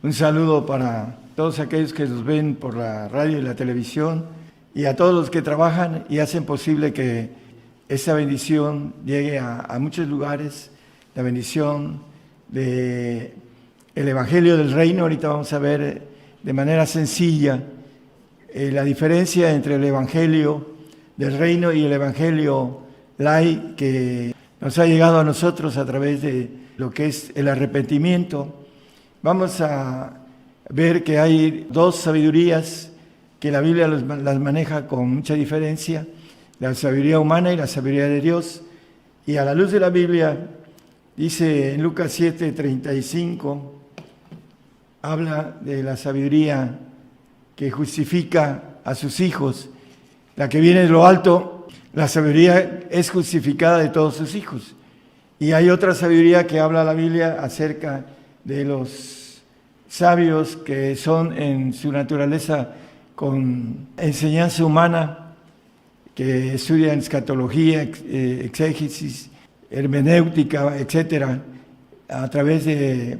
Un saludo para todos aquellos que nos ven por la radio y la televisión y a todos los que trabajan y hacen posible que esta bendición llegue a muchos lugares, la bendición del Evangelio del Reino. Ahorita vamos a ver de manera sencilla la diferencia entre el Evangelio del Reino y el Evangelio light que nos ha llegado a nosotros a través de lo que es el arrepentimiento. Vamos a ver que hay dos sabidurías que la Biblia las maneja con mucha diferencia, la sabiduría humana y la sabiduría de Dios. Y a la luz de la Biblia, dice en Lucas 7:35, habla de la sabiduría que justifica a sus hijos, la que viene de lo alto. La sabiduría es justificada de todos sus hijos. Y hay otra sabiduría que habla la Biblia acerca de los sabios que son en su naturaleza con enseñanza humana, que estudian escatología, exégesis, hermenéutica, etcétera, a través de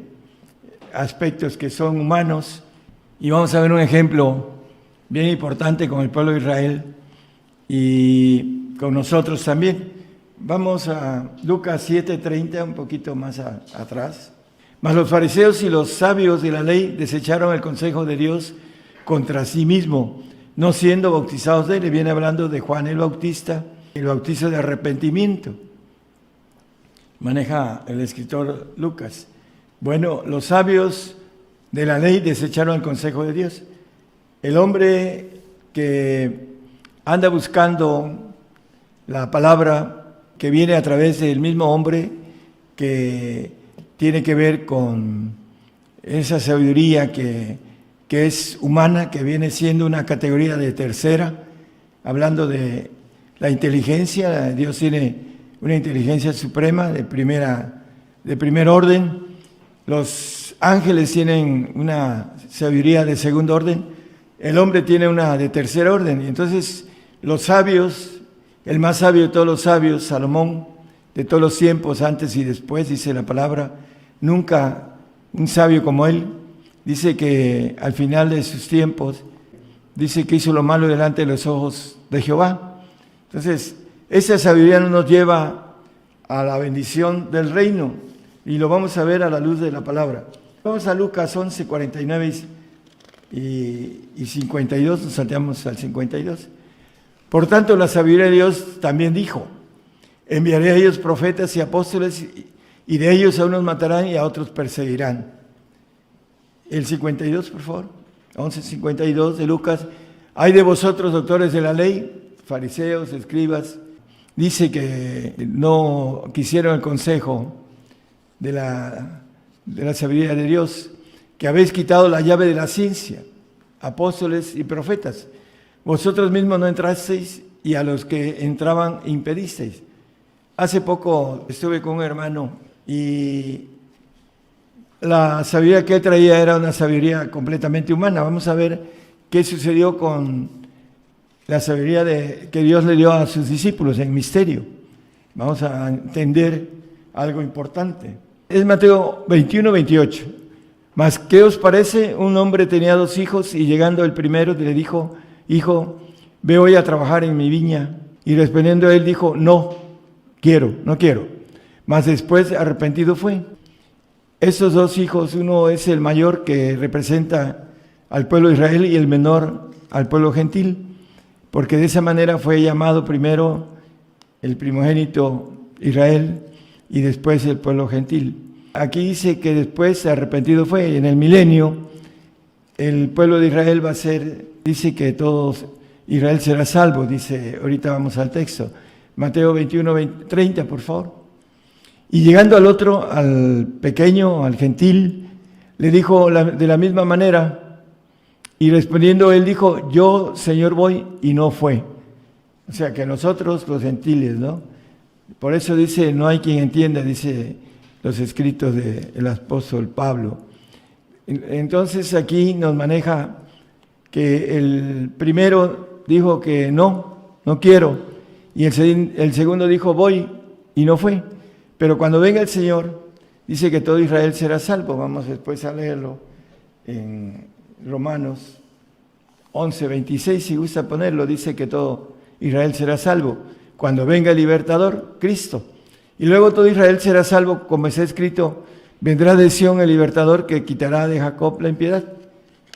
aspectos que son humanos. Y vamos a ver un ejemplo bien importante con el pueblo de Israel y con nosotros también. Vamos a Lucas 7:30, un poquito más atrás. Mas los fariseos y los sabios de la ley desecharon el consejo de Dios contra sí mismo, no siendo bautizados de él. Viene hablando de Juan el Bautista, el bautizo de arrepentimiento. Maneja el escritor Lucas. Bueno, los sabios de la ley desecharon el consejo de Dios. El hombre que anda buscando la palabra que viene a través del mismo hombre que tiene que ver con esa sabiduría que es humana, que viene siendo una categoría de tercera, hablando de la inteligencia. Dios tiene una inteligencia suprema de primer orden. Los ángeles tienen una sabiduría de segundo orden. El hombre tiene una de tercer orden. Y entonces los sabios, el más sabio de todos los sabios, Salomón, de todos los tiempos, antes y después, dice la palabra, nunca un sabio como él, dice que al final de sus tiempos, dice que hizo lo malo delante de los ojos de Jehová. Entonces, esa sabiduría nos lleva a la bendición del reino, y lo vamos a ver a la luz de la palabra. Vamos a Lucas 11:49 y 52, nos salteamos al 52. Por tanto, la sabiduría de Dios también dijo: enviaré a ellos profetas y apóstoles, y de ellos a unos matarán y a otros perseguirán. El 52, por favor. 11:52 de Lucas. Hay de vosotros, doctores de la ley, fariseos, escribas, dice que no quisieron el consejo de la sabiduría de Dios, que habéis quitado la llave de la ciencia, apóstoles y profetas. Vosotros mismos no entrasteis, y a los que entraban impedisteis. Hace poco estuve con un hermano y la sabiduría que él traía era una sabiduría completamente humana. Vamos a ver qué sucedió con la sabiduría que Dios le dio a sus discípulos en misterio. Vamos a entender algo importante. Es Mateo 21:28. Mas, ¿qué os parece? Un hombre tenía 2 hijos, y llegando el primero le dijo: Hijo, ve hoy a trabajar en mi viña. Y respondiendo él dijo: no quiero. Mas después arrepentido fue. Estos 2 hijos, uno es el mayor, que representa al pueblo de Israel, y el menor al pueblo gentil, porque de esa manera fue llamado primero el primogénito Israel y después el pueblo gentil. Aquí dice que después arrepentido fue. En el milenio el pueblo de Israel va a ser, dice que todos Israel será salvo, dice, ahorita vamos al texto, Mateo 21:30, por favor. Y llegando al otro, al pequeño, al gentil, le dijo de la misma manera, y respondiendo él dijo: yo, Señor, voy, y no fue. O sea que nosotros, los gentiles, ¿no? Por eso dice, no hay quien entienda, dice los escritos del apóstol Pablo. Entonces aquí nos maneja que el primero dijo que no quiero, y el segundo dijo voy, y no fue. Pero cuando venga el Señor, dice que todo Israel será salvo. Vamos después a leerlo en Romanos 11:26, si gusta ponerlo, dice que todo Israel será salvo cuando venga el libertador, Cristo. Y luego todo Israel será salvo, como está escrito, vendrá de Sión el libertador que quitará de Jacob la impiedad.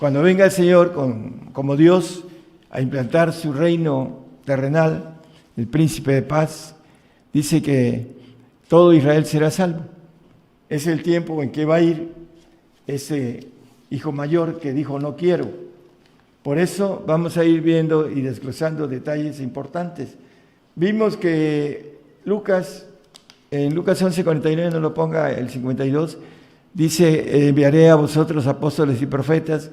Cuando venga el Señor como Dios a implantar su reino terrenal, el príncipe de paz, dice que todo Israel será salvo. Es el tiempo en que va a ir ese hijo mayor que dijo no quiero. Por eso vamos a ir viendo y desglosando detalles importantes. Vimos que en Lucas 11:49, no lo ponga el 52, dice, enviaré a vosotros apóstoles y profetas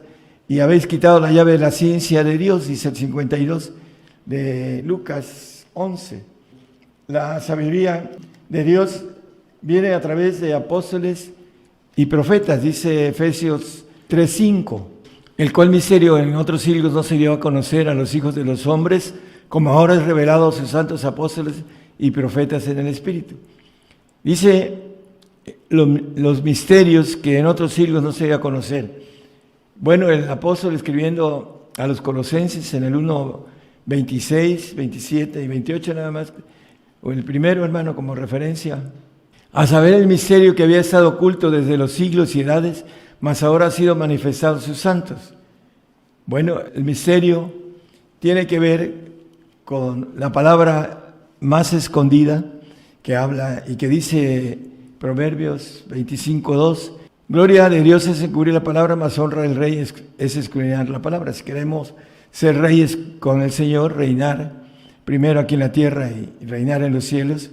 y habéis quitado la llave de la ciencia de Dios, dice el 52 de Lucas 11. La sabiduría de Dios viene a través de apóstoles y profetas, dice Efesios 3:5, el cual misterio en otros siglos no se dio a conocer a los hijos de los hombres, como ahora es revelado a sus santos apóstoles y profetas en el Espíritu. Dice los misterios que en otros siglos no se dio a conocer. Bueno, el apóstol escribiendo a los colosenses en el 1:26, 27 y 28 nada más, o el primero, hermano, como referencia, a saber el misterio que había estado oculto desde los siglos y edades, mas ahora ha sido manifestado a sus santos. Bueno, el misterio tiene que ver con la palabra más escondida que habla y que dice Proverbios 25:2, gloria de Dios es encubrir la palabra, mas honra del rey es escudriñar la palabra. Si queremos ser reyes con el Señor, reinar primero aquí en la tierra y reinar en los cielos,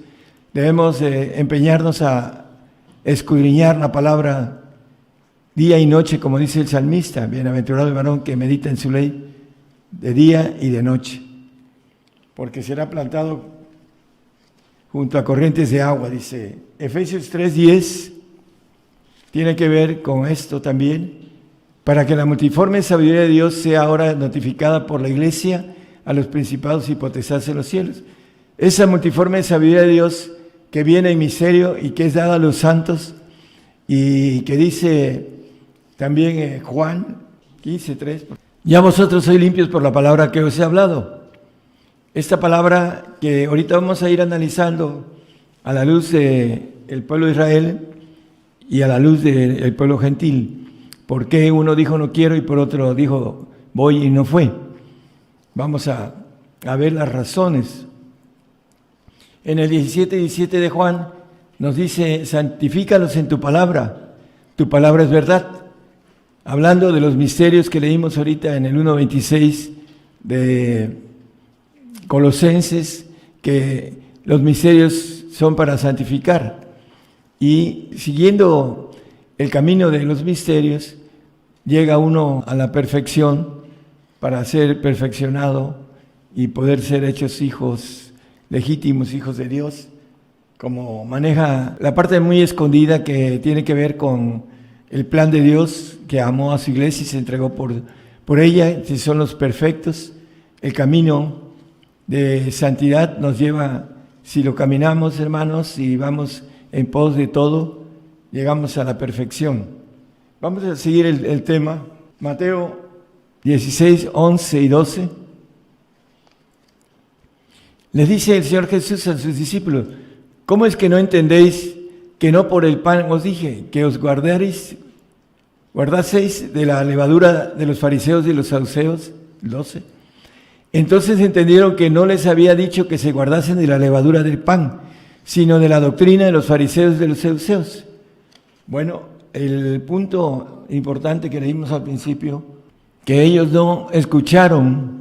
debemos empeñarnos a escudriñar la palabra día y noche, como dice el salmista, bienaventurado el varón que medita en su ley de día y de noche, porque será plantado junto a corrientes de agua, dice Efesios 3:10, tiene que ver con esto también, para que la multiforme sabiduría de Dios sea ahora notificada por la Iglesia a los principados y potestades en los cielos. Esa multiforme sabiduría de Dios que viene en misterio y que es dada a los santos, y que dice también Juan 15:3, ya vosotros sois limpios por la palabra que os he hablado. Esta palabra que ahorita vamos a ir analizando a la luz del pueblo de Israel y a la luz del pueblo gentil. ¿Por qué uno dijo no quiero y por otro dijo voy y no fue? Vamos a ver las razones. En el 17:17 de Juan nos dice, santifícalos en tu palabra es verdad. Hablando de los misterios que leímos ahorita en el 1:26 de Colosenses, que los misterios son para santificar. Y siguiendo el camino de los misterios, llega uno a la perfección para ser perfeccionado y poder ser hechos hijos legítimos, hijos de Dios, como maneja la parte muy escondida que tiene que ver con el plan de Dios, que amó a su iglesia y se entregó por ella, si son los perfectos. El camino de santidad nos lleva, si lo caminamos, hermanos, y vamos en pos de todo, llegamos a la perfección. Vamos a seguir el tema, Mateo 16, 11 y 12. Les dice el Señor Jesús a sus discípulos, ¿cómo es que no entendéis que no por el pan os dije, que os guardaseis de la levadura de los fariseos y los saduceos? 12. Entonces entendieron que no les había dicho que se guardasen de la levadura del pan, sino de la doctrina de los fariseos y de los saduceos. Bueno, el punto importante que leímos al principio, que ellos no escucharon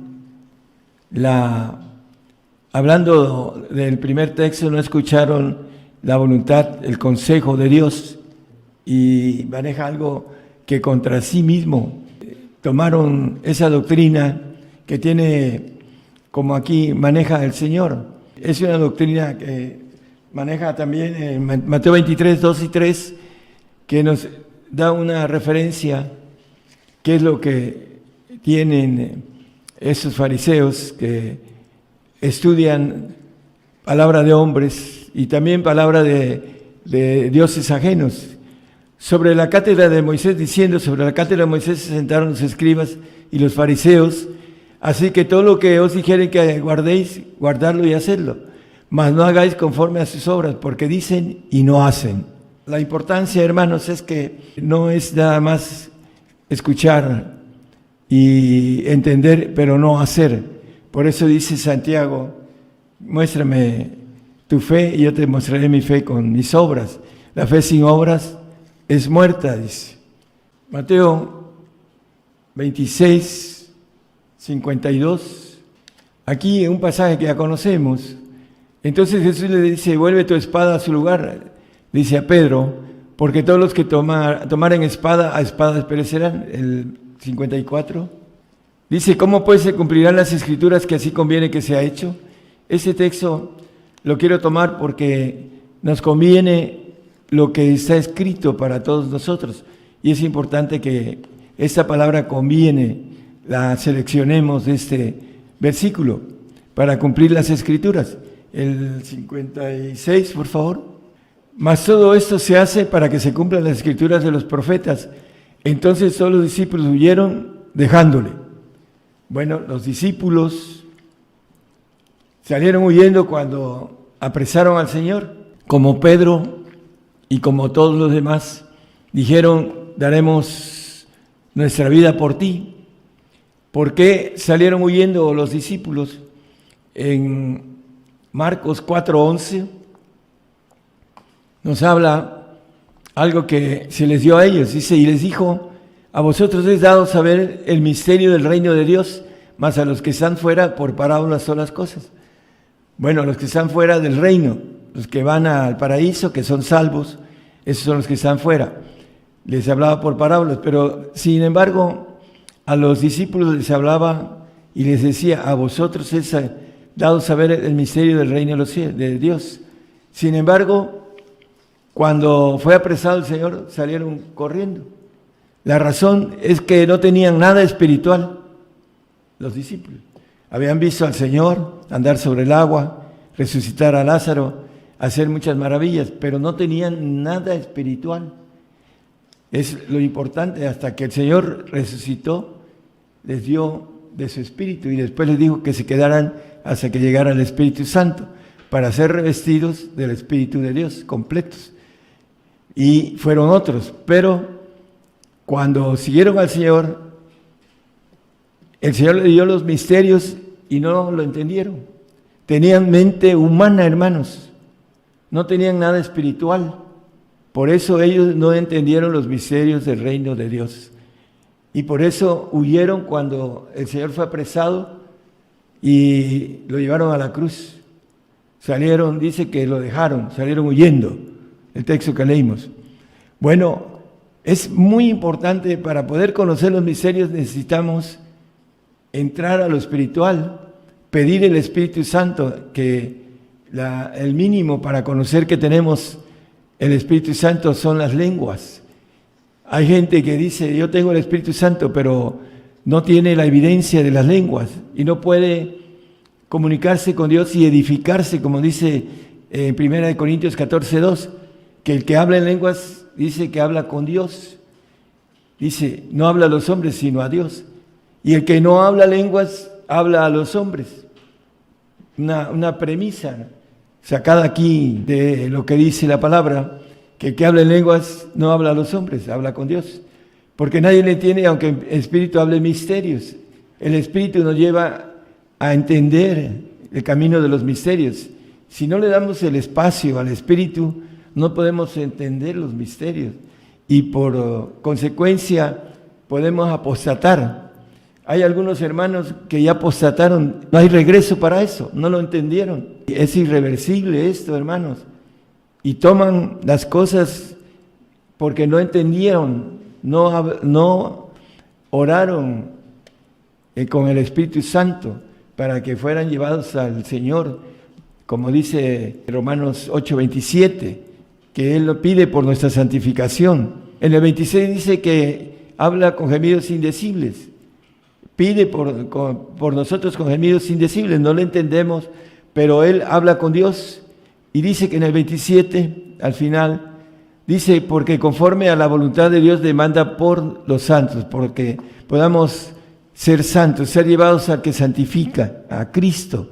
hablando del primer texto, no escucharon la voluntad, el consejo de Dios, y maneja algo que contra sí mismo tomaron esa doctrina que tiene, como aquí maneja el Señor. Es una doctrina que maneja también en Mateo 23, 2 y 3, que nos da una referencia, qué es lo que tienen esos fariseos que estudian palabra de hombres y también palabra de dioses ajenos. sobre la cátedra de Moisés, diciendo, sobre la cátedra de Moisés se sentaron los escribas y los fariseos, así que todo lo que os dijeren que guardéis, guardadlo y hacedlo, mas no hagáis conforme a sus obras, porque dicen y no hacen. La importancia, hermanos, es que no es nada más escuchar y entender, pero no hacer. Por eso dice Santiago, muéstrame tu fe y yo te mostraré mi fe con mis obras. La fe sin obras es muerta, dice. Mateo 26, 52. Aquí un pasaje que ya conocemos. Entonces Jesús le dice, vuelve tu espada a su lugar, dice a Pedro, porque todos los que tomaren espada, a espadas perecerán. El 54. Dice, ¿cómo pues se cumplirán las escrituras que así conviene que sea hecho? Ese texto lo quiero tomar porque nos conviene lo que está escrito para todos nosotros. Y es importante que esta palabra conviene, la seleccionemos de este versículo para cumplir las escrituras. El 56, por favor. Mas todo esto se hace para que se cumplan las escrituras de los profetas. Entonces todos los discípulos huyeron dejándole. Bueno, los discípulos salieron huyendo cuando apresaron al Señor, como Pedro y como todos los demás, dijeron, daremos nuestra vida por ti. ¿Por qué salieron huyendo los discípulos? En Marcos 4:11 nos habla algo que se les dio a ellos, dice, y les dijo, a vosotros es dado saber el misterio del reino de Dios, mas a los que están fuera por parábolas son las cosas. Bueno, los que están fuera del reino, los que van al paraíso, que son salvos, esos son los que están fuera. Les hablaba por parábolas, pero sin embargo, a los discípulos les hablaba y les decía, a vosotros es dado saber el misterio del reino de los cielos, de Dios. Sin embargo, cuando fue apresado el Señor, salieron corriendo. La razón es que no tenían nada espiritual, los discípulos. Habían visto al Señor andar sobre el agua, resucitar a Lázaro, hacer muchas maravillas, pero no tenían nada espiritual. Es lo importante, hasta que el Señor resucitó, les dio de su espíritu y después les dijo que se quedaran hasta que llegara el Espíritu Santo, para ser revestidos del Espíritu de Dios, completos. Y fueron otros, pero cuando siguieron al Señor, el Señor le dio los misterios y no lo entendieron. Tenían mente humana, hermanos, no tenían nada espiritual. Por eso ellos no entendieron los misterios del reino de Dios. Y por eso huyeron cuando el Señor fue apresado y lo llevaron a la cruz. Salieron, dice que lo dejaron, salieron huyendo, el texto que leímos. Bueno, es muy importante, para poder conocer los misterios necesitamos entrar a lo espiritual, pedir el Espíritu Santo, que el mínimo para conocer que tenemos el Espíritu Santo son las lenguas. Hay gente que dice, yo tengo el Espíritu Santo, pero no tiene la evidencia de las lenguas y no puede comunicarse con Dios y edificarse, como dice en 1 Corintios 14:2, que el que habla en lenguas dice que habla con Dios. Dice, no habla a los hombres, sino a Dios. Y el que no habla lenguas, habla a los hombres. Una premisa sacada aquí de lo que dice la palabra, que el que habla en lenguas no habla a los hombres, habla con Dios. Porque nadie le entiende, aunque el Espíritu hable misterios. El Espíritu nos lleva a entender el camino de los misterios. Si no le damos el espacio al Espíritu, no podemos entender los misterios. Y por consecuencia podemos apostatar. Hay algunos hermanos que ya apostataron, no hay regreso para eso, no lo entendieron. Es irreversible esto, hermanos. Y toman las cosas porque no entendieron, no oraron con el Espíritu Santo para que fueran llevados al Señor, como dice Romanos 8:27, que Él lo pide por nuestra santificación. En el 26 dice que habla con gemidos indecibles. Pide por nosotros con gemidos indecibles, no lo entendemos, pero Él habla con Dios y dice que en el 27, al final, Dice, porque conforme a la voluntad de Dios demanda por los santos, porque podamos ser santos, ser llevados al que santifica, a Cristo,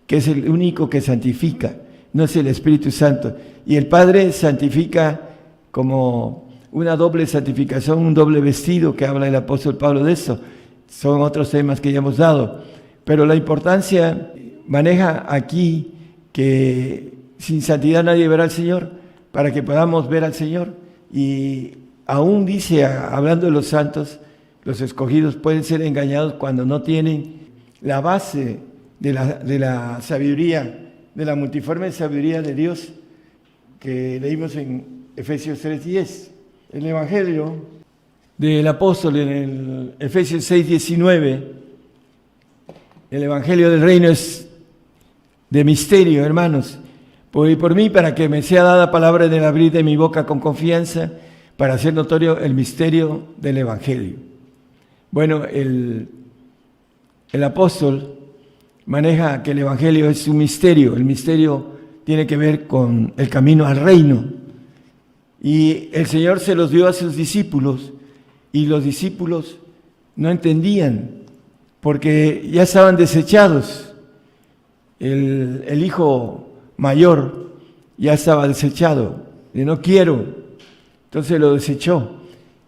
que es el único que santifica, no es el Espíritu Santo. Y el Padre santifica como una doble santificación, un doble vestido, que habla el apóstol Pablo de eso. Son otros temas que ya hemos dado. Pero la importancia maneja aquí que sin santidad nadie verá al Señor, para que podamos ver al Señor. Y aún dice, hablando de los santos, los escogidos pueden ser engañados cuando no tienen la base de la sabiduría, de la multiforme sabiduría de Dios, que leímos en Efesios 3:10. El Evangelio del apóstol en el Efesios 6:19, el Evangelio del reino es de misterio, hermanos. Por mí, para que me sea dada palabra en el abrir de mi boca con confianza, para hacer notorio el misterio del Evangelio. Bueno, el apóstol maneja que el Evangelio es un misterio. El misterio tiene que ver con el camino al reino. Y el Señor se los dio a sus discípulos, y los discípulos no entendían, porque ya estaban desechados. El hijo mayor ya estaba desechado, y no quiero, entonces lo desechó.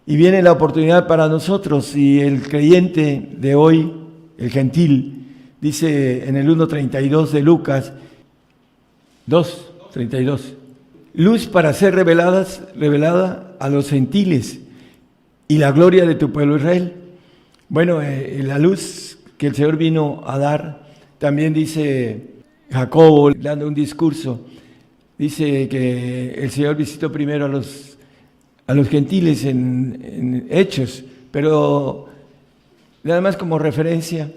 Y viene la oportunidad para nosotros, y el creyente de hoy, el gentil, dice en el 1:32 de Lucas 2:32, luz para ser revelada a los gentiles y la gloria de tu pueblo Israel. Bueno, la luz que el Señor vino a dar, también dice Jacobo, dando un discurso, dice que el Señor visitó primero a los gentiles en Hechos, pero nada más como referencia,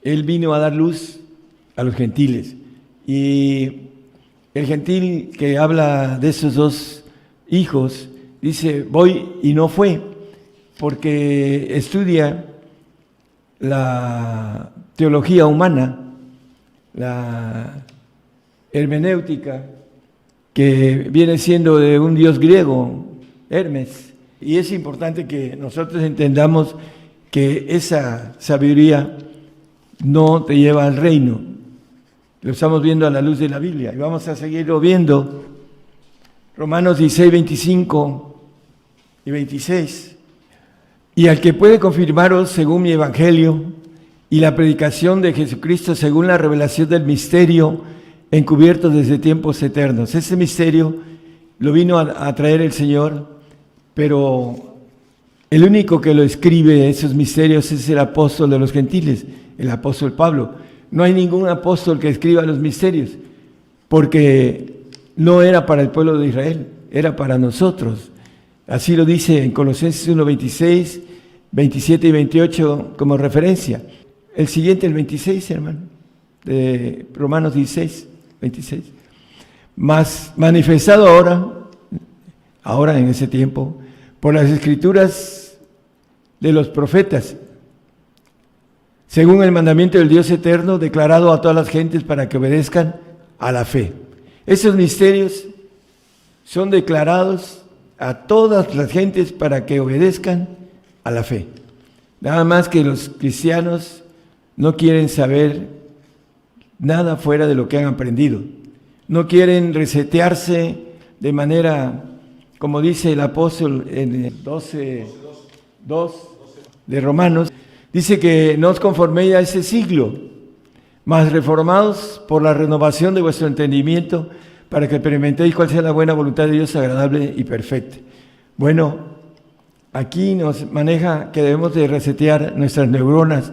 Él vino a dar luz a los gentiles. Y el gentil que habla de esos dos hijos, dice, voy y no fue, porque estudia la teología humana, la hermenéutica, que viene siendo de un dios griego, Hermes. Y es importante que nosotros entendamos que esa sabiduría no te lleva al reino. Lo estamos viendo a la luz de la Biblia y vamos a seguirlo viendo. Romanos 16, 25 y 26. Y al que puede confirmaros según mi evangelio y la predicación de Jesucristo según la revelación del misterio encubierto desde tiempos eternos. Ese misterio lo vino a traer el Señor, pero el único que lo escribe, esos misterios, es el apóstol de los gentiles, el apóstol Pablo. No hay ningún apóstol que escriba los misterios, porque no era para el pueblo de Israel, era para nosotros. Así lo dice en Colosenses 1:26, 27 y 28 como referencia. El siguiente, el 26, hermano, de Romanos 16, 26. Mas manifestado ahora en ese tiempo, por las escrituras de los profetas, según el mandamiento del Dios eterno, declarado a todas las gentes para que obedezcan a la fe. Esos misterios son declarados a todas las gentes para que obedezcan a la fe. Nada más que los cristianos no quieren saber nada fuera de lo que han aprendido. No quieren resetearse de manera, como dice el apóstol en el 12:2 de Romanos, dice que no os conforméis a ese siglo, mas reformados por la renovación de vuestro entendimiento, para que experimentéis cuál sea la buena voluntad de Dios, agradable y perfecta. Bueno, aquí nos maneja que debemos de resetear nuestras neuronas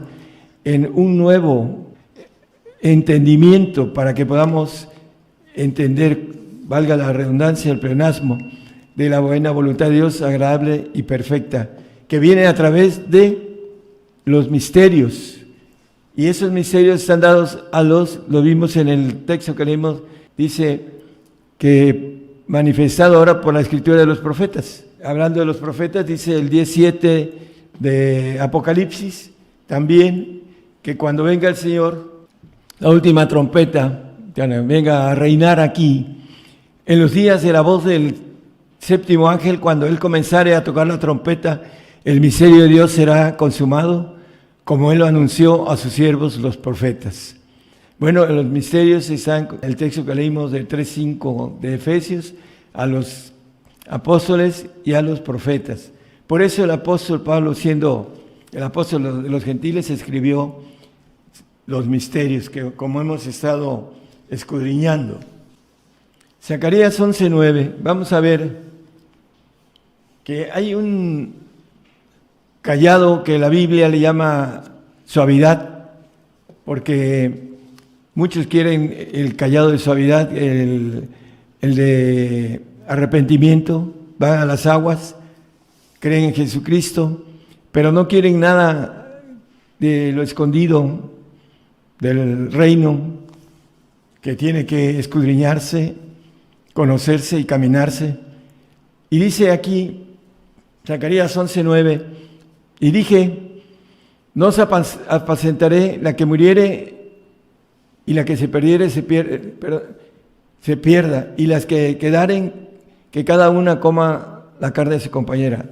en un nuevo entendimiento para que podamos entender, valga la redundancia, el pleonasmo, de la buena voluntad de Dios, agradable y perfecta, que viene a través de los misterios. Y esos misterios están dados lo vimos en el texto que leímos, dice que manifestado ahora por la escritura de los profetas. Hablando de los profetas, dice el 17 de Apocalipsis, también que cuando venga el Señor, la última trompeta, venga a reinar aquí, en los días de la voz del séptimo ángel, cuando él comenzare a tocar la trompeta, el misterio de Dios será consumado, como él lo anunció a sus siervos los profetas. Bueno, los misterios están en el texto que leímos del 3:5 de Efesios, a los apóstoles y a los profetas. Por eso el apóstol Pablo, siendo el apóstol de los gentiles, escribió los misterios que como hemos estado escudriñando. Zacarías 11:9, vamos a ver que hay un callado que la Biblia le llama suavidad, porque muchos quieren el callado de suavidad, el de arrepentimiento, van a las aguas, creen en Jesucristo, pero no quieren nada de lo escondido del reino, que tiene que escudriñarse, conocerse y caminarse. Y dice aquí, Zacarías 11:9, y dije, no os apacentaré, la que muriere y la que se perdiere se pierda, y las que quedaren, que cada una coma la carne de su compañera.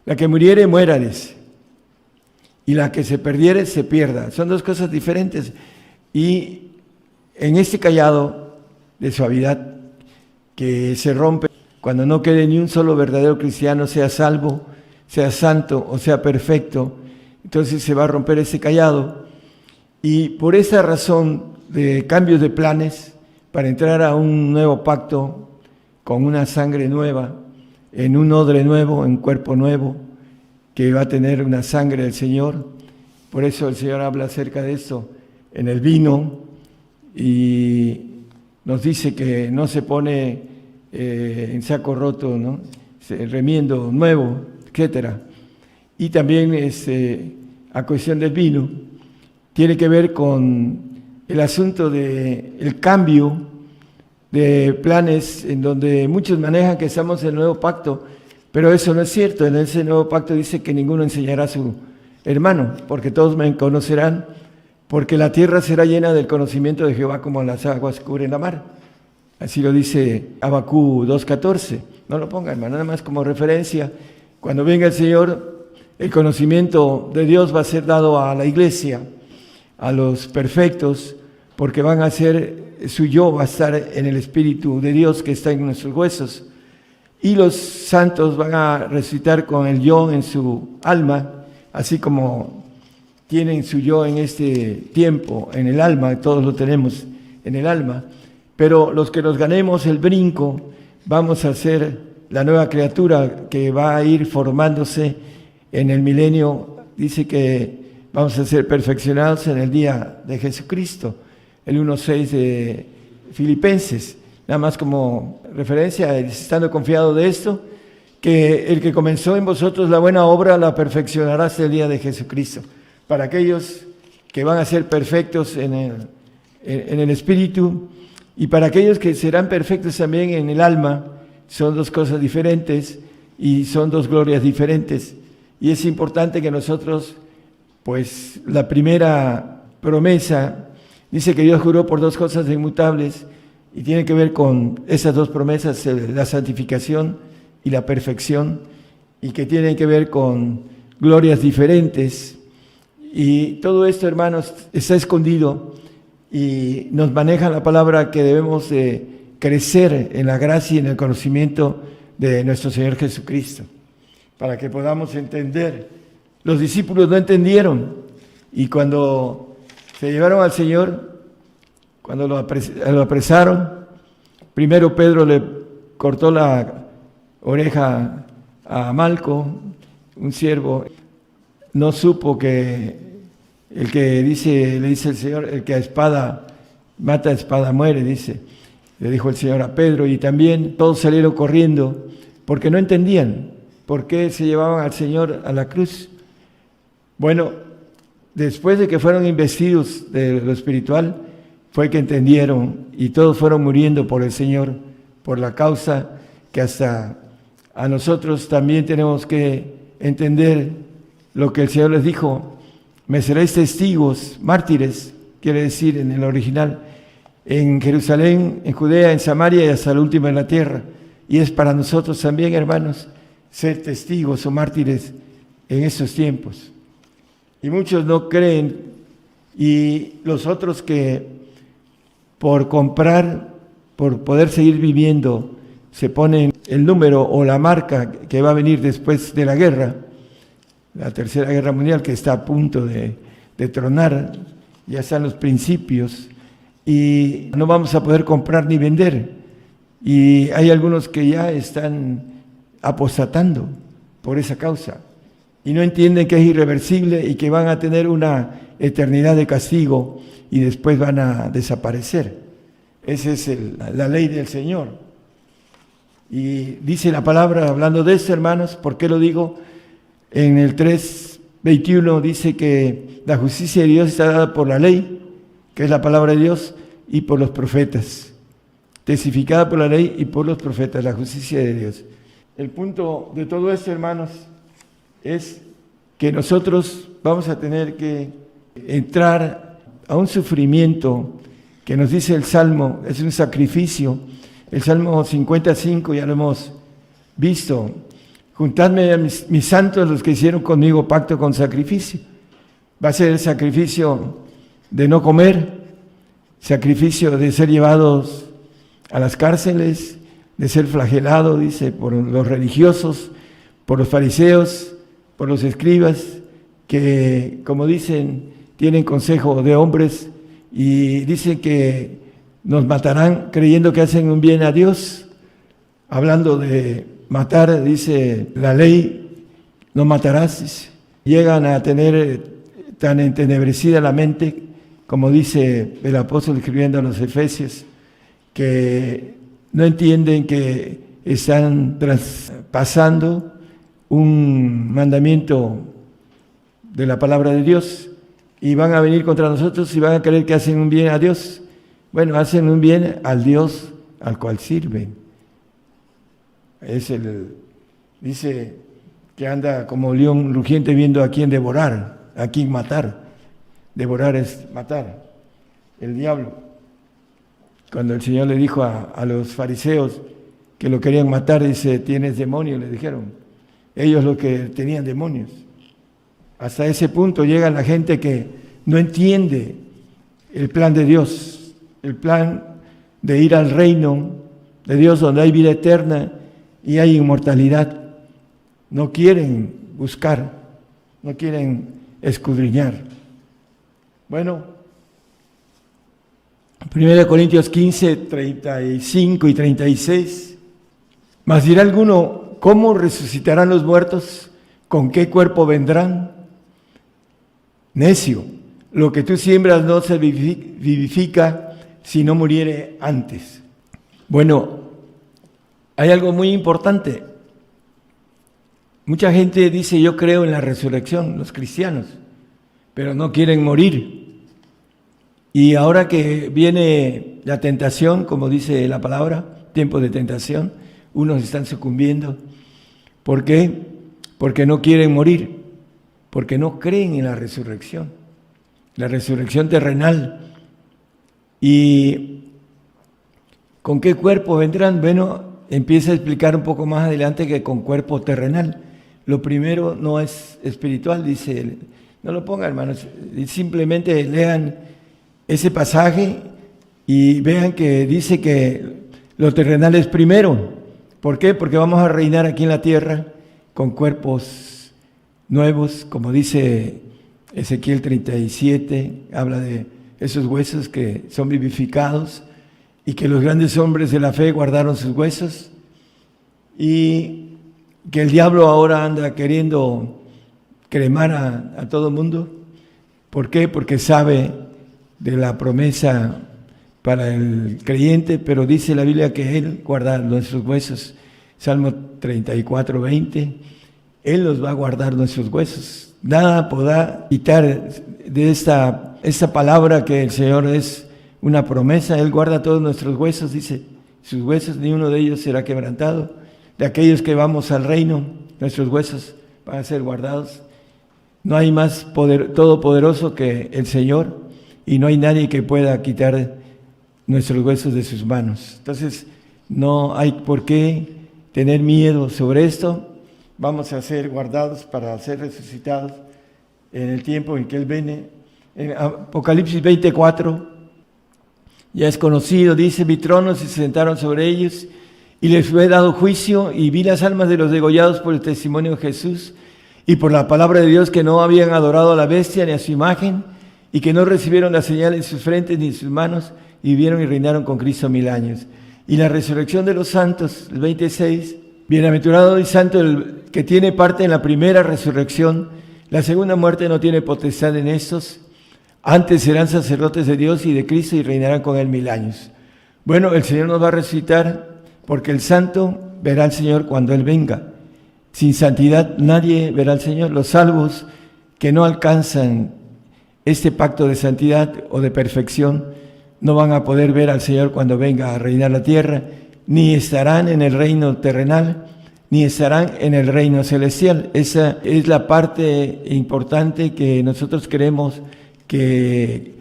La que muriere, muérales, y la que se perdiere, se pierda. Son dos cosas diferentes. Y en este callado de suavidad que se rompe cuando no quede ni un solo verdadero cristiano, sea salvo, sea santo o sea perfecto, entonces se va a romper ese callado. Y por esa razón de cambios de planes, para entrar a un nuevo pacto con una sangre nueva, en un odre nuevo, en cuerpo nuevo, que va a tener una sangre del Señor. Por eso el Señor habla acerca de esto en el vino y nos dice que no se pone en saco roto, ¿no? Remiendo nuevo, etcétera. Y también a cuestión del vino, tiene que ver con el asunto del cambio de planes, en donde muchos manejan que estamos en el nuevo pacto, pero eso no es cierto. En ese nuevo pacto dice que ninguno enseñará a su hermano, porque todos me conocerán, porque la tierra será llena del conocimiento de Jehová como las aguas cubren la mar. Así lo dice Habacuc 2:14. No lo ponga, hermano, nada más como referencia. Cuando venga el Señor, el conocimiento de Dios va a ser dado a la iglesia, a los perfectos, porque van a ser, su yo va a estar en el Espíritu de Dios que está en nuestros huesos. Y los santos van a resucitar con el yo en su alma, así como tienen su yo en este tiempo, en el alma, todos lo tenemos en el alma. Pero los que nos ganemos el brinco, vamos a ser la nueva criatura que va a ir formándose en el milenio. Dice que vamos a ser perfeccionados en el día de Jesucristo, el 1:6 de Filipenses. Nada más como referencia, estando confiado de esto, que el que comenzó en vosotros la buena obra la perfeccionará hasta el día de Jesucristo. Para aquellos que van a ser perfectos en el espíritu, y para aquellos que serán perfectos también en el alma, son dos cosas diferentes y son dos glorias diferentes. Y es importante que nosotros, pues la primera promesa, dice que Dios juró por dos cosas inmutables y tiene que ver con esas dos promesas, la santificación y la perfección, y que tienen que ver con glorias diferentes. Y todo esto, hermanos, está escondido y nos maneja la palabra que debemos de crecer en la gracia y en el conocimiento de nuestro Señor Jesucristo, para que podamos entender. Los discípulos no entendieron, y cuando se llevaron al Señor, cuando lo apresaron, primero Pedro le cortó la oreja a Malco, un siervo. No supo que el que le dice el Señor, el que a espada mata, a espada muere, dice. Le dijo el Señor a Pedro, y también todos salieron corriendo porque no entendían por qué se llevaban al Señor a la cruz. Bueno, después de que fueron investidos de lo espiritual, fue que entendieron, y todos fueron muriendo por el Señor, por la causa que hasta a nosotros también tenemos que entender lo que el Señor les dijo. Me seréis testigos, mártires, quiere decir en el original, en Jerusalén, en Judea, en Samaria y hasta el último en la tierra. y es para nosotros también, hermanos, ser testigos o mártires en estos tiempos. Y muchos no creen, y los otros que por comprar, por poder seguir viviendo, se ponen el número o la marca que va a venir después de la guerra, la Tercera Guerra Mundial, que está a punto de tronar, ya están los principios, y no vamos a poder comprar ni vender. Y hay algunos que ya están apostatando por esa causa, y no entienden que es irreversible y que van a tener una eternidad de castigo y después van a desaparecer. Esa es la ley del Señor. Y dice la palabra, hablando de esto, hermanos, ¿por qué lo digo? En el 3:21 dice que la justicia de Dios está dada por la ley, que es la palabra de Dios, y por los profetas. Testificada por la ley y por los profetas, la justicia de Dios. El punto de todo esto, hermanos, es que nosotros vamos a tener que entrar a un sufrimiento que nos dice el Salmo, es un sacrificio. El Salmo 55 ya lo hemos visto. Juntadme a mis santos, los que hicieron conmigo pacto con sacrificio. Va a ser el sacrificio de no comer, sacrificio de ser llevados a las cárceles, de ser flagelado, dice, por los religiosos, por los fariseos, por los escribas, que, como dicen, tienen consejo de hombres y dicen que nos matarán creyendo que hacen un bien a Dios. Hablando de matar, dice la ley, no matarás, dice. Llegan a tener tan entenebrecida la mente, como dice el apóstol escribiendo a los Efesios, que no entienden que están traspasando un mandamiento de la palabra de Dios y van a venir contra nosotros y van a creer que hacen un bien a Dios. Bueno, hacen un bien al Dios al cual sirven. Dice que anda como león rugiente viendo a quién devorar, a quién matar. Devorar es matar, el diablo. Cuando el Señor le dijo a los fariseos que lo querían matar, dice, tienes demonio, le dijeron. Ellos los que tenían demonios. Hasta ese punto llega la gente que no entiende el plan de Dios, el plan de ir al reino de Dios donde hay vida eterna y hay inmortalidad. No quieren buscar, no quieren escudriñar. Bueno, 1 Corintios 15, 35 y 36. Mas dirá alguno, ¿cómo resucitarán los muertos? ¿Con qué cuerpo vendrán? Necio, lo que tú siembras no se vivifica si no muriere antes. Bueno, hay algo muy importante. Mucha gente dice, yo creo en la resurrección, los cristianos, pero no quieren morir. Y ahora que viene la tentación, como dice la palabra, tiempo de tentación, unos están sucumbiendo. ¿Por qué? Porque no quieren morir, porque no creen en la resurrección terrenal. ¿Y con qué cuerpo vendrán? Bueno, empieza a explicar un poco más adelante que con cuerpo terrenal. Lo primero no es espiritual, dice él. No lo pongan, hermanos, simplemente lean ese pasaje y vean que dice que lo terrenal es primero. ¿Por qué? Porque vamos a reinar aquí en la tierra con cuerpos nuevos, como dice Ezequiel 37, habla de esos huesos que son vivificados y que los grandes hombres de la fe guardaron sus huesos, y que el diablo ahora anda queriendo cremar a todo el mundo. ¿Por qué? Porque sabe de la promesa para el creyente, pero dice la Biblia que Él guarda nuestros huesos. Salmo 34, 20, Él los va a guardar nuestros huesos. Nada podrá quitar de esta palabra que el Señor es una promesa. Él guarda todos nuestros huesos, dice, sus huesos, ni uno de ellos será quebrantado. De aquellos que vamos al reino, nuestros huesos van a ser guardados. No hay más todopoderoso que el Señor, y no hay nadie que pueda quitar nuestros huesos de sus manos. Entonces, no hay por qué tener miedo sobre esto. Vamos a ser guardados para ser resucitados en el tiempo en que Él viene. En Apocalipsis 24, ya es conocido, dice: vi tronos y se sentaron sobre ellos, y les fue dado juicio, y vi las almas de los degollados por el testimonio de Jesús y por la palabra de Dios, que no habían adorado a la bestia ni a su imagen, y que no recibieron la señal en sus frentes ni en sus manos, y vivieron y reinaron con Cristo 1000 años. Y la resurrección de los santos, el 26, bienaventurado y santo el que tiene parte en la primera resurrección. La segunda muerte no tiene potestad en estos, antes serán sacerdotes de Dios y de Cristo y reinarán con Él 1000 años. Bueno, el Señor nos va a resucitar, porque el santo verá al Señor cuando Él venga. Sin santidad nadie verá al Señor. Los salvos que no alcanzan este pacto de santidad o de perfección no van a poder ver al Señor cuando venga a reinar la tierra, ni estarán en el reino terrenal, ni estarán en el reino celestial. Esa es la parte importante que nosotros queremos que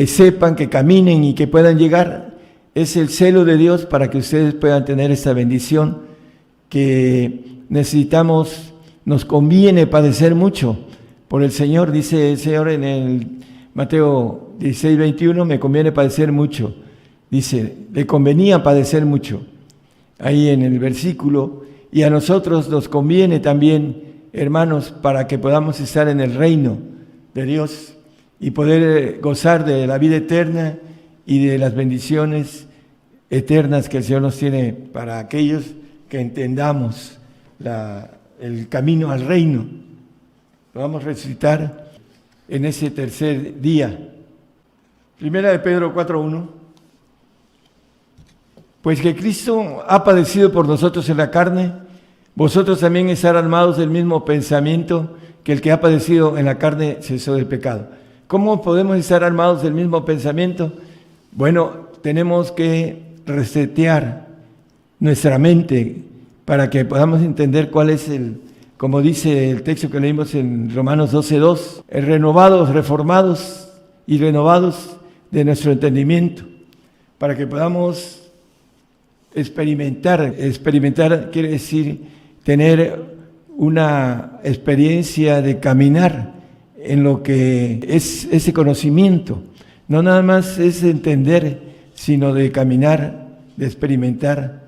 sepan, que caminen y que puedan llegar. Es el celo de Dios para que ustedes puedan tener esta bendición que necesitamos. Nos conviene padecer mucho por el Señor. Dice el Señor en el Mateo 16, 21, me conviene padecer mucho. Dice, le convenía padecer mucho, ahí en el versículo. Y a nosotros nos conviene también, hermanos, para que podamos estar en el reino de Dios y poder gozar de la vida eterna y de las bendiciones eternas que el Señor nos tiene para aquellos que entendamos el camino al reino. Lo vamos a recitar en ese tercer día. Primera de Pedro 4:1. Pues que Cristo ha padecido por nosotros en la carne, vosotros también estar armados del mismo pensamiento, que el que ha padecido en la carne cesó del pecado. ¿Cómo podemos estar armados del mismo pensamiento? Bueno, tenemos que resetear nuestra mente para que podamos entender cuál es como dice el texto que leímos en Romanos 12:2, renovados, reformados y renovados de nuestro entendimiento, para que podamos experimentar. Experimentar quiere decir tener una experiencia de caminar en lo que es ese conocimiento. No nada más es entender, sino de caminar, de experimentar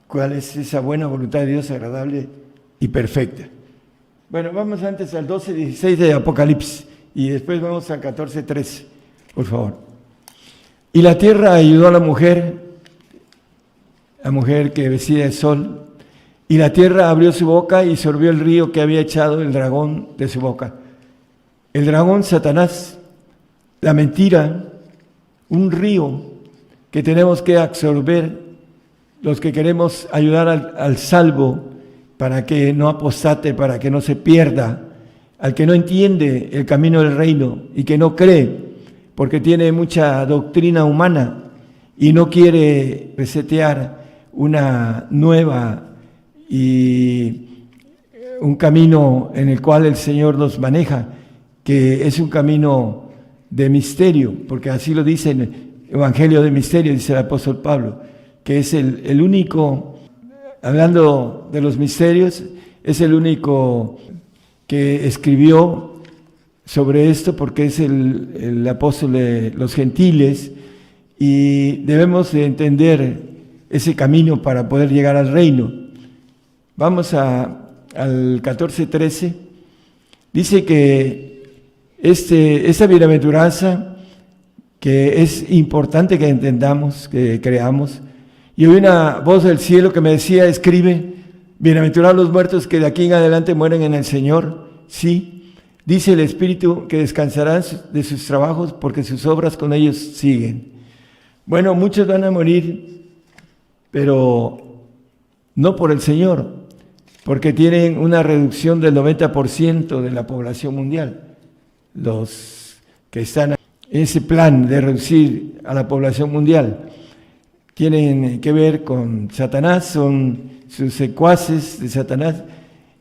cuál es esa buena voluntad de Dios, agradable y perfecta. Bueno, vamos antes al 12:16 de Apocalipsis y después vamos al 14:13, por favor. Y la tierra ayudó a la mujer que vestía de sol, y la tierra abrió su boca y sorbió el río que había echado el dragón de su boca. El dragón, Satanás, la mentira, un río que tenemos que absorber los que queremos ayudar al salvo para que no apostate, para que no se pierda, al que no entiende el camino del reino y que no cree porque tiene mucha doctrina humana y no quiere resetear una nueva y un camino en el cual el Señor nos maneja, que es un camino de misterio, porque así lo dice el Evangelio de misterio, dice el apóstol Pablo, que es el único, hablando de los misterios, es el único que escribió sobre esto, porque es el apóstol de los gentiles, y debemos de entender ese camino para poder llegar al reino. Vamos al 14:13. Dice que esta bienaventuranza, que es importante que entendamos, que creamos, y oí una voz del cielo que me decía, escribe, bienaventurados los muertos que de aquí en adelante mueren en el Señor. Sí, dice el Espíritu que descansarán de sus trabajos porque sus obras con ellos siguen. Bueno, muchos van a morir, pero no por el Señor, porque tienen una reducción del 90% de la población mundial. Los que están en ese plan de reducir a la población mundial tienen que ver con Satanás, son sus secuaces de Satanás,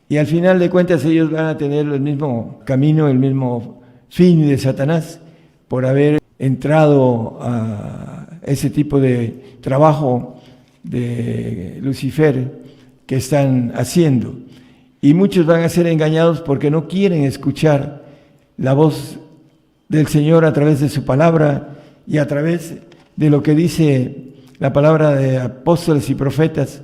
y al final de cuentas ellos van a tener el mismo camino, el mismo fin de Satanás, por haber entrado a ese tipo de trabajo de Lucifer que están haciendo. Y muchos van a ser engañados porque no quieren escuchar la voz del Señor a través de su palabra y a través de lo que dice la palabra de apóstoles y profetas.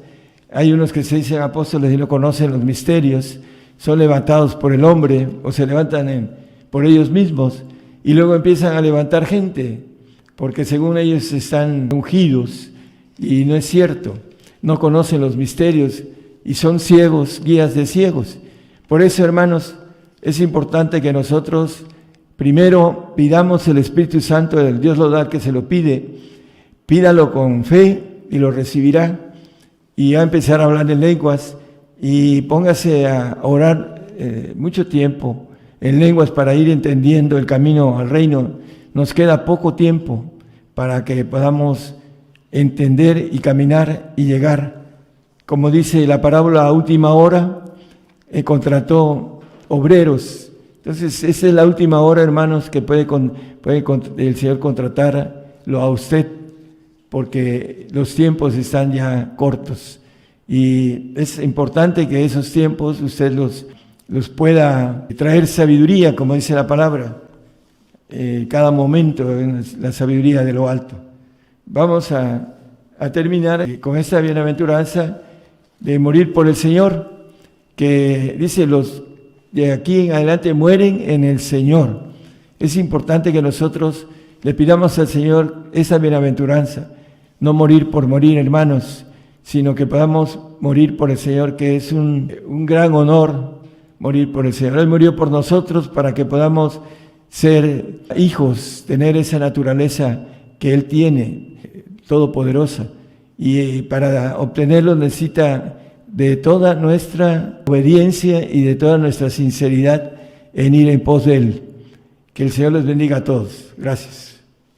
Hay unos que se dicen apóstoles y no conocen los misterios, son levantados por el hombre o se levantan por ellos mismos y luego empiezan a levantar gente porque según ellos están ungidos y no es cierto, no conocen los misterios y son ciegos, guías de ciegos. Por eso, hermanos, es importante que nosotros primero pidamos el Espíritu Santo, el Dios lo da al que se lo pide, pídalo con fe y lo recibirá, y va a empezar a hablar en lenguas y póngase a orar mucho tiempo en lenguas para ir entendiendo el camino al reino. Nos queda poco tiempo para que podamos entender y caminar y llegar. Como dice la parábola, a última hora contrató obreros. Entonces, esa es la última hora, hermanos, que puede el Señor contratarlo a usted, porque los tiempos están ya cortos. Y es importante que esos tiempos usted los pueda traer sabiduría, como dice la palabra, cada momento, la sabiduría de lo alto. Vamos a terminar con esta bienaventuranza de morir por el Señor, que dice, los de aquí en adelante mueren en el Señor. Es importante que nosotros le pidamos al Señor esa bienaventuranza, no morir por morir, hermanos, sino que podamos morir por el Señor, que es un gran honor morir por el Señor. Él murió por nosotros para que podamos ser hijos, tener esa naturaleza que Él tiene, todopoderosa, y para obtenerlo necesita de toda nuestra obediencia y de toda nuestra sinceridad en ir en pos de Él. Que el Señor les bendiga a todos. Gracias.